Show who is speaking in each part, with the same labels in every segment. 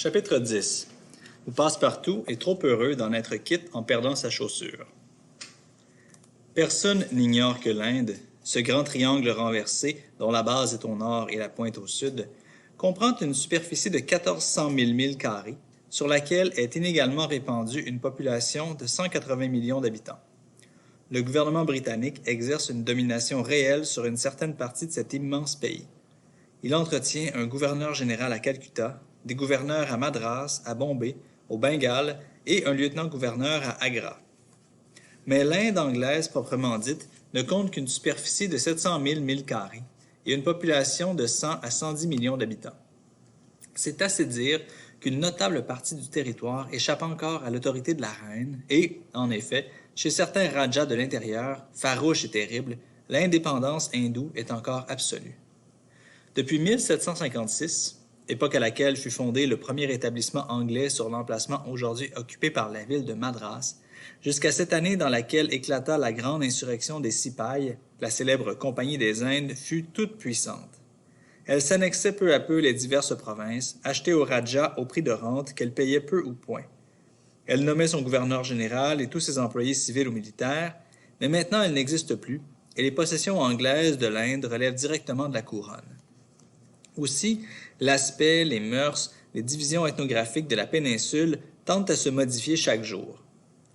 Speaker 1: Chapitre 10. Où Passepartout est trop heureux d'en être quitte en perdant sa chaussure. Personne n'ignore que l'Inde, ce grand triangle renversé dont la base est au nord et la pointe au sud, comprend une superficie de 1400 000 milles carrés, sur laquelle est inégalement répandue une population de 180 millions d'habitants. Le gouvernement britannique exerce une domination réelle sur une certaine partie de cet immense pays. Il entretient un gouverneur général à Calcutta, des gouverneurs à Madras, à Bombay, au Bengale et un lieutenant-gouverneur à Agra. Mais l'Inde anglaise proprement dite ne compte qu'une superficie de 700 000 milles carrés et une population de 100 à 110 millions d'habitants. C'est assez dire qu'une notable partie du territoire échappe encore à l'autorité de la reine et, en effet, chez certains rajas de l'intérieur, farouches et terribles, l'indépendance hindoue est encore absolue. Depuis 1756, époque à laquelle fut fondé le premier établissement anglais sur l'emplacement aujourd'hui occupé par la ville de Madras, jusqu'à cette année dans laquelle éclata la grande insurrection des Sipahs, la célèbre Compagnie des Indes fut toute puissante. Elle s'annexait peu à peu les diverses provinces, achetées au Raja au prix de rente qu'elle payait peu ou point. Elle nommait son gouverneur général et tous ses employés civils ou militaires, mais maintenant elle n'existe plus, et les possessions anglaises de l'Inde relèvent directement de la couronne. Aussi, l'aspect, les mœurs, les divisions ethnographiques de la péninsule tendent à se modifier chaque jour.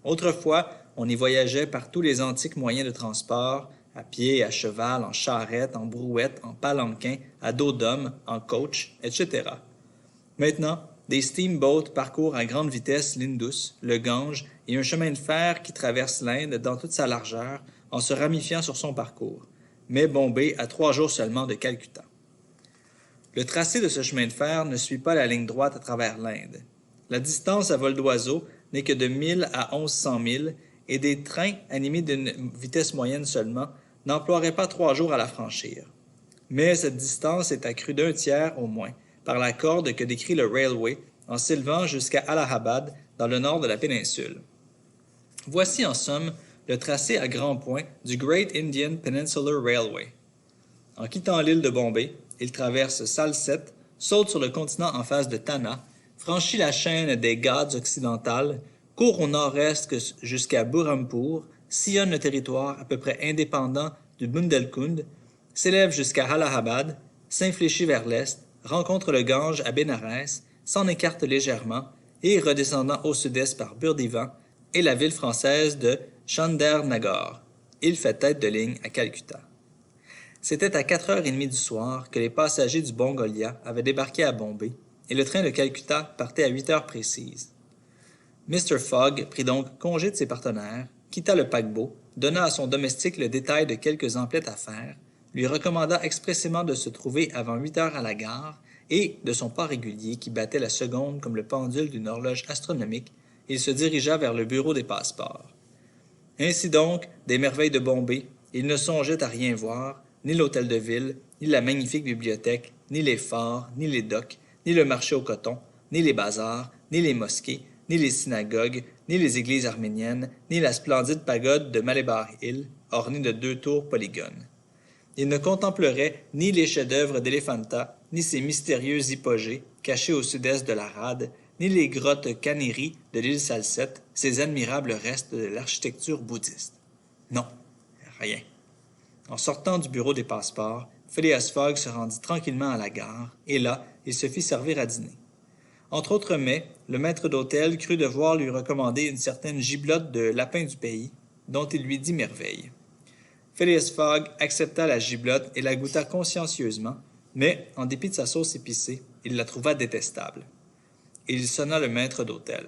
Speaker 1: Autrefois, on y voyageait par tous les antiques moyens de transport, à pied, à cheval, en charrette, en brouette, en palanquin, à dos d'homme, en coach, etc. Maintenant, des steamboats parcourent à grande vitesse l'Indus, le Gange et un chemin de fer qui traverse l'Inde dans toute sa largeur en se ramifiant sur son parcours, mais Bombay à 3 jours seulement de Calcutta. Le tracé de ce chemin de fer ne suit pas la ligne droite à travers l'Inde. La distance à vol d'oiseau n'est que de 1000 à 1100 milles et des trains animés d'une vitesse moyenne seulement n'emploieraient pas 3 jours à la franchir. Mais cette distance est accrue d'un tiers au moins par la corde que décrit le railway en s'élevant jusqu'à Allahabad dans le nord de la péninsule. Voici en somme le tracé à grands points du Great Indian Peninsular Railway. En quittant l'île de Bombay, il traverse Salsette, saute sur le continent en face de Tana, franchit la chaîne des Ghats occidentales, court au nord-est jusqu'à Burhampur, sillonne le territoire à peu près indépendant du Bundelkhund, s'élève jusqu'à Allahabad, s'infléchit vers l'est, rencontre le Gange à Bénarès, s'en écarte légèrement et, redescendant au sud-est par Burdivan, et la ville française de Chandernagore. Il fait tête de ligne à Calcutta. C'était à 4h30 du soir que les passagers du Bongolia avaient débarqué à Bombay et le train de Calcutta partait à 8 heures précises. Mr. Fogg prit donc congé de ses partenaires, quitta le paquebot, donna à son domestique le détail de quelques emplettes à faire, lui recommanda expressément de se trouver avant 8 heures à la gare et, de son pas régulier qui battait la seconde comme le pendule d'une horloge astronomique, il se dirigea vers le bureau des passeports. Ainsi donc, des merveilles de Bombay, il ne songeait à rien voir, ni l'hôtel de ville, ni la magnifique bibliothèque, ni les forts, ni les docks, ni le marché au coton, ni les bazars, ni les mosquées, ni les synagogues, ni les églises arméniennes, ni la splendide pagode de Malebar Hill, ornée de 2 tours polygones. Il ne contemplerait ni les chefs-d'œuvre d'Elephanta, ni ses mystérieux hypogées, cachés au sud-est de la rade, ni les grottes Kanhéri de l'île Salsette, ces admirables restes de l'architecture bouddhiste. Non, rien. En sortant du bureau des passeports, Phileas Fogg se rendit tranquillement à la gare, et là, il se fit servir à dîner. Entre autres mets, le maître d'hôtel crut devoir lui recommander une certaine giblotte de lapin du pays, dont il lui dit merveille. Phileas Fogg accepta la giblotte et la goûta consciencieusement, mais, en dépit de sa sauce épicée, il la trouva détestable. Il sonna le maître d'hôtel.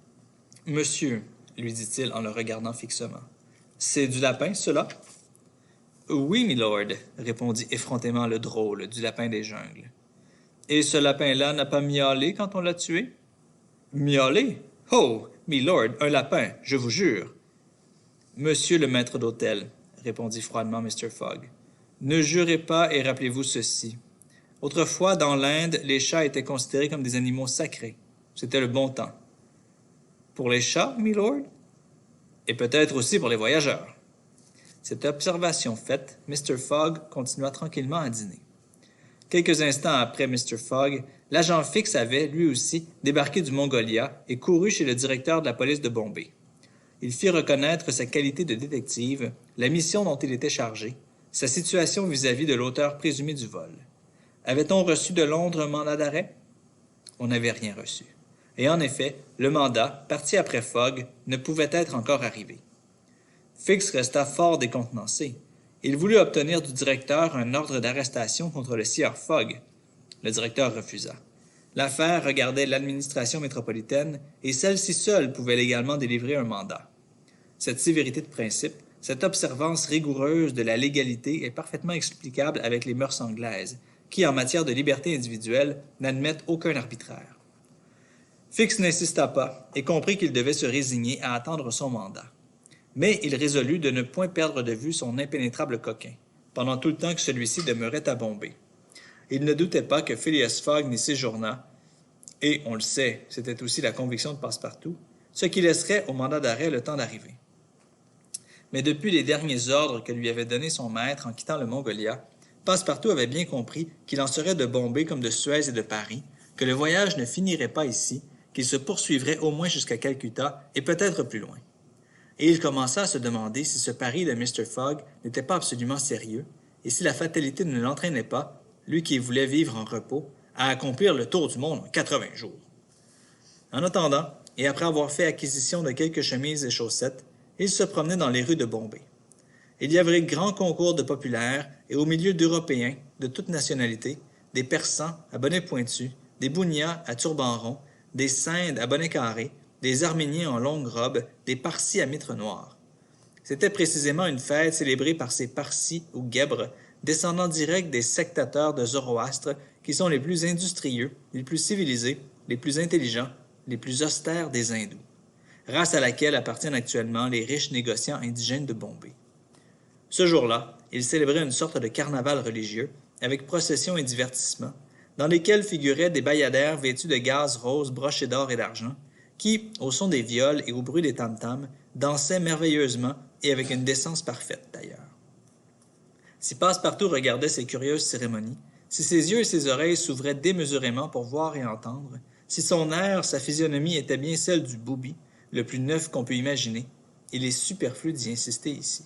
Speaker 1: « Monsieur, lui dit-il en le regardant fixement, c'est du lapin, cela? »« Oui, milord, répondit effrontément le drôle du lapin des jungles. Et ce lapin-là n'a pas miaulé quand on l'a tué? Miaulé? Oh, milord, un lapin, je vous jure. Monsieur le maître d'hôtel, répondit froidement Mr. Fogg, ne jurez pas et rappelez-vous ceci. Autrefois, dans l'Inde, les chats étaient considérés comme des animaux sacrés. C'était le bon temps. Pour les chats, milord? Et peut-être aussi pour les voyageurs. Cette observation faite, Mr. Fogg continua tranquillement à dîner. Quelques instants après Mr. Fogg, l'agent Fix avait, lui aussi, débarqué du Mongolia et couru chez le directeur de la police de Bombay. Il fit reconnaître sa qualité de détective, la mission dont il était chargé, sa situation vis-à-vis de l'auteur présumé du vol. Avait-on reçu de Londres un mandat d'arrêt? On n'avait rien reçu. Et en effet, le mandat, parti après Fogg, ne pouvait être encore arrivé. Fix resta fort décontenancé. Il voulut obtenir du directeur un ordre d'arrestation contre le sieur Fogg. Le directeur refusa. L'affaire regardait l'administration métropolitaine et celle-ci seule pouvait légalement délivrer un mandat. Cette sévérité de principe, cette observance rigoureuse de la légalité est parfaitement explicable avec les mœurs anglaises, qui, en matière de liberté individuelle, n'admettent aucun arbitraire. Fix n'insista pas et comprit qu'il devait se résigner à attendre son mandat. Mais il résolut de ne point perdre de vue son impénétrable coquin, pendant tout le temps que celui-ci demeurait à Bombay. Il ne doutait pas que Phileas Fogg n'y séjournât, et, on le sait, c'était aussi la conviction de Passepartout, ce qui laisserait au mandat d'arrêt le temps d'arriver. Mais depuis les derniers ordres que lui avait donnés son maître en quittant le Mongolia, Passepartout avait bien compris qu'il en serait de Bombay comme de Suez et de Paris, que le voyage ne finirait pas ici, qu'il se poursuivrait au moins jusqu'à Calcutta et peut-être plus loin. Et il commença à se demander si ce pari de Mr. Fogg n'était pas absolument sérieux, et si la fatalité ne l'entraînait pas, lui qui voulait vivre en repos, à accomplir le tour du monde en 80 jours. En attendant, et après avoir fait acquisition de quelques chemises et chaussettes, il se promenait dans les rues de Bombay. Il y avait grand concours de populaires, et au milieu d'Européens, de toute nationalité, des Persans à bonnets pointus, des Bougnats à turbans ronds, des Sindes à bonnets carrés, des Arméniens en longues robes, des Parsis à mitre noire. C'était précisément une fête célébrée par ces Parsis ou Guèbres, descendants directs des sectateurs de Zoroastre, qui sont les plus industrieux, les plus civilisés, les plus intelligents, les plus austères des hindous, race à laquelle appartiennent actuellement les riches négociants indigènes de Bombay. Ce jour-là, ils célébraient une sorte de carnaval religieux, avec processions et divertissements, dans lesquels figuraient des bayadères vêtus de gazes roses brochés d'or et d'argent, qui, au son des viols et au bruit des tam-tams, dansaient merveilleusement et avec une décence parfaite d'ailleurs. Si Passepartout regardait ces curieuses cérémonies, si ses yeux et ses oreilles s'ouvraient démesurément pour voir et entendre, si son air, sa physionomie était bien celle du boubi, le plus neuf qu'on peut imaginer, il est superflu d'y insister ici.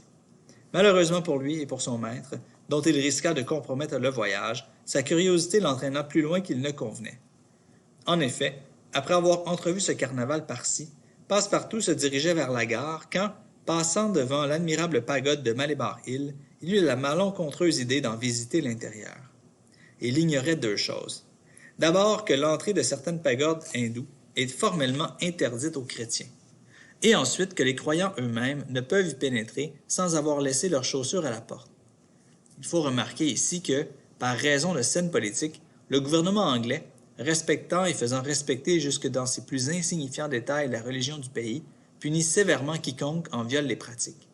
Speaker 1: Malheureusement pour lui et pour son maître, dont il risqua de compromettre le voyage, sa curiosité l'entraîna plus loin qu'il ne convenait. En effet, après avoir entrevu ce carnaval par-ci, Passepartout se dirigeait vers la gare quand, passant devant l'admirable pagode de Malebar Hill, il eut la malencontreuse idée d'en visiter l'intérieur. Il ignorait deux choses. D'abord que l'entrée de certaines pagodes hindoues est formellement interdite aux chrétiens, et ensuite que les croyants eux-mêmes ne peuvent y pénétrer sans avoir laissé leurs chaussures à la porte. Il faut remarquer ici que, par raison de scènes politiques, le gouvernement anglais, respectant et faisant respecter jusque dans ses plus insignifiants détails la religion du pays, punit sévèrement quiconque en viole les pratiques.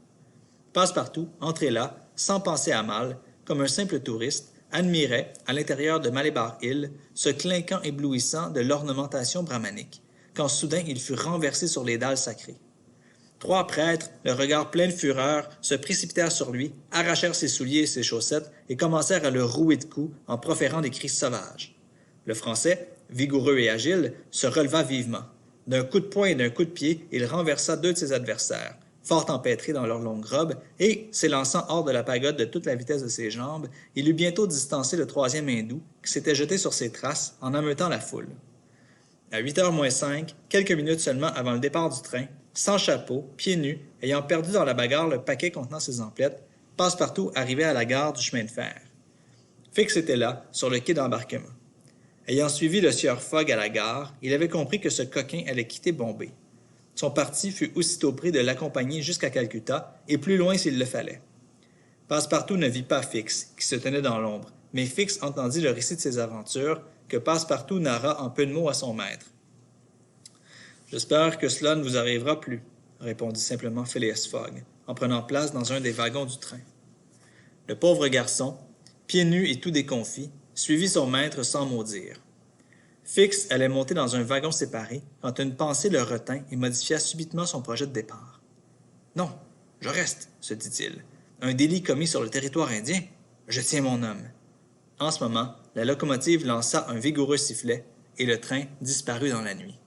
Speaker 1: Passepartout, entré là, sans penser à mal, comme un simple touriste, admirait, à l'intérieur de Malebar Hill, ce clinquant éblouissant de l'ornementation brahmanique, quand soudain il fut renversé sur les dalles sacrées. Trois prêtres, le regard plein de fureur, se précipitèrent sur lui, arrachèrent ses souliers et ses chaussettes et commencèrent à le rouer de coups en proférant des cris sauvages. Le Français, vigoureux et agile, se releva vivement. D'un coup de poing et d'un coup de pied, il renversa deux de ses adversaires, fort empêtrés dans leurs longues robes, et, s'élançant hors de la pagode de toute la vitesse de ses jambes, il eut bientôt distancé le troisième hindou, qui s'était jeté sur ses traces en ameutant la foule. À 8h moins 5, quelques minutes seulement avant le départ du train, sans chapeau, pieds nus, ayant perdu dans la bagarre le paquet contenant ses emplettes, Passepartout arrivait à la gare du chemin de fer. Fix était là, sur le quai d'embarquement. Ayant suivi le sieur Fogg à la gare, il avait compris que ce coquin allait quitter Bombay. Son parti fut aussitôt pris de l'accompagner jusqu'à Calcutta, et plus loin s'il le fallait. Passepartout ne vit pas Fix, qui se tenait dans l'ombre, mais Fix entendit le récit de ses aventures, que Passepartout narra en peu de mots à son maître. « J'espère que cela ne vous arrivera plus, » répondit simplement Phileas Fogg, en prenant place dans un des wagons du train. Le pauvre garçon, pieds nus et tout déconfit, suivit son maître sans mot dire. Fix allait monter dans un wagon séparé quand une pensée le retint et modifia subitement son projet de départ. « Non, je reste, » se dit-il. « Un délit commis sur le territoire indien? Je tiens mon homme. » En ce moment, la locomotive lança un vigoureux sifflet et le train disparut dans la nuit.